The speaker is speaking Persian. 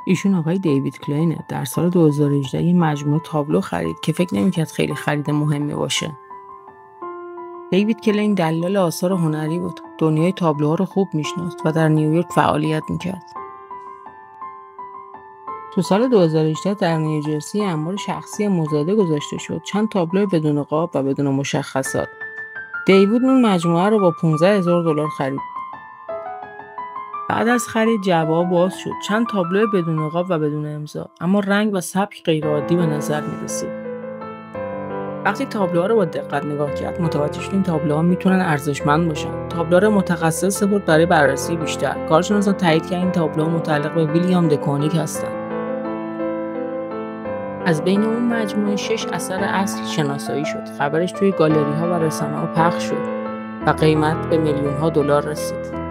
ایشون آقای دیوید کلینه. در سال 2018 یه مجموعه تابلو خرید که فکر نمی‌کرد خیلی خرید مهمی باشه. دیوید کلین دلال آثار هنری بود. دنیای تابلوها رو خوب میشناخت و در نیویورک فعالیت میکرد. تو سال 2018 در نیوجرسی انبار شخصی مزاده گذاشته شد. چند تابلو بدون قاب و بدون مشخصات. دیوید اون مجموعه رو با $15,000 خرید. بعد از خرید جواب باز شد. چند تابلو بدون قاب و بدون امضا، اما رنگ و سبک غیرعادی به نظر می‌رسید. وقتی تابلوها رو با دقت نگاه کرد، متوجه شد این تابلوها میتونن ارزشمند باشن. تابلوها رو متخصص سپرد برای بررسی بیشتر. کارشناسان تایید کردن این تابلوها متعلق به ویلیام دکونیک هستن. از بین اون مجموعه 6 اثر اصل شناسایی شد. خبرش توی گالری‌ها و رسانه‌ها پخش شد و قیمت به $میلیون‌ها رسید.